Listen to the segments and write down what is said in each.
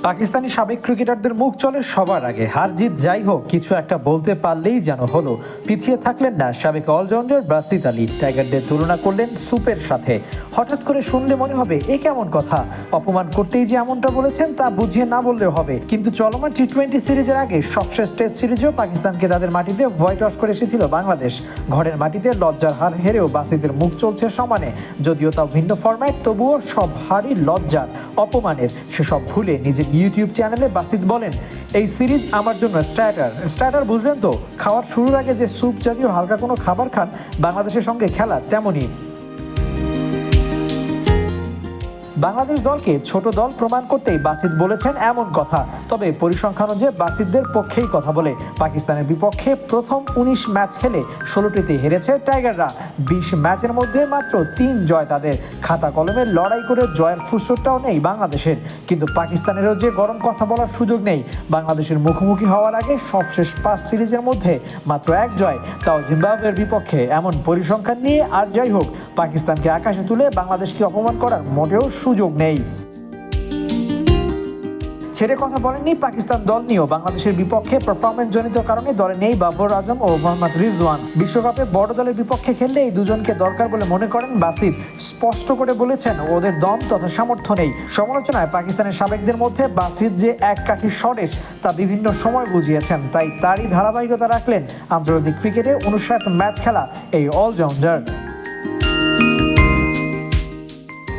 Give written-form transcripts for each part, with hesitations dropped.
পাকিস্তানি সাবেক ক্রিকেটারদের মুখ চলে সবার আগে, হার জিত যাই হোক কিছু একটা বলতে পারলেই যেন হলো। পিছিয়ে থাকলেন না সাবেক অলরাউন্ডার বাসিত আলী, টাইগারদের তুলনা করলেন সুপের সাথে। হঠাৎ করে শুনলে মনে হবে এ কেমন কথা, অপমান করতেই যে এমনটা বলেছেন তা বুঝিয়ে না বললেও হবে। কিন্তু চলমান টি-20 সিরিজের আগে সবশেষ টেস্ট সিরিজেও পাকিস্তানকে তাদের মাটিতে হোয়াইট ওয়াশ করে এসেছিল বাংলাদেশ। ঘরের মাটিতে লজ্জার হার হেরেও বাসিতের মুখ চলছে সমানে, যদিও তাও ভিন্ন ফরম্যাট, তবুও সব হারই লজ্জার, অপমানের। সেসব ভুলে নিজের ইউটিউব চ্যানেলে বাসিত বলেন, এই সিরিজ আমার জন্য স্টার্টার বুঝলেন তো, খাওয়ার শুরুর আগে যে স্যুপ জাতীয় হালকা কোনো খাবার খান বাংলাদেশের সঙ্গে খেলা তেমনই। বাংলাদেশ দলকে ছোট দল প্রমাণ করতেই বাসিত বলেছেন এমন কথা। তবে পরিসংখ্যান অনুযায়ী বাসিতদের পক্ষেই কথা বলে। পাকিস্তানের বিপক্ষে প্রথম 19 ম্যাচ খেলে 16টিতে হেরেছে টাইগাররা। 20 ম্যাচের মধ্যে মাত্র 3 জয় তাদের। খাতা কলমে লড়াই করে জয়ের ফুসরটাও নেই বাংলাদেশের। কিন্তু পাকিস্তানেরও যে গরম কথা বলার সুযোগ নেই। বাংলাদেশের মুখোমুখি হওয়ার আগে সবশেষ 5 সিরিজের মধ্যে মাত্র 1 জয়, তাও জিম্বাবুয়ের বিপক্ষে। এমন পরিসংখ্যান নিয়ে আর যাই হোক, পাকিস্তানকে আকাশে তুলে বাংলাদেশকে অপমান করার মোটেও সুযোগ নেই। ছেড়ে কথা বলেননি পাকিস্তান দল নিয়েও। বাংলাদেশের বিপক্ষে পারফরমেন্স জনিত কারণে দলে নেই বাবর আজম ও মোহাম্মদ রিজওয়ান। বিশ্বকাপে বড় দলের বিপক্ষে খেললে এই দুজনকে দরকার বলে মনে করেন বাসিত। স্পষ্ট করে বলেছেন ওদের দম তথা সামর্থ্য নেই। সমালোচনায় পাকিস্তানের সাবেকদের মধ্যে বাসিত যে এক কাঠি সরেস তা বিভিন্ন সময় বুঝিয়েছেন, তাই তারই ধারাবাহিকতা রাখলেন আন্তর্জাতিক ক্রিকেটে 59 ম্যাচ খেলা এই অলরাউন্ডার।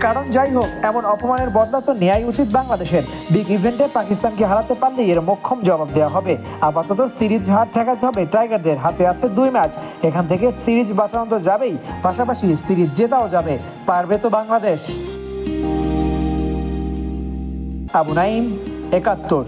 কারণ যাই হোক, এমন অপমানের বদলা তো নেওয়াই উচিত বাংলাদেশের। বিগ ইভেন্টে পাকিস্তানকে হারাতে পারলে এর মোক্ষম জবাব দেওয়া হবে। আপাতত সিরিজ হার ঠেকাতে হবে টাইগারদের। হাতে আছে 2 ম্যাচ, এখান থেকে সিরিজ বাঁচানো তো যাবেই, পাশাপাশি সিরিজ জেতাও যাবে। পারবে তো বাংলাদেশ। আবু নাইম, 71।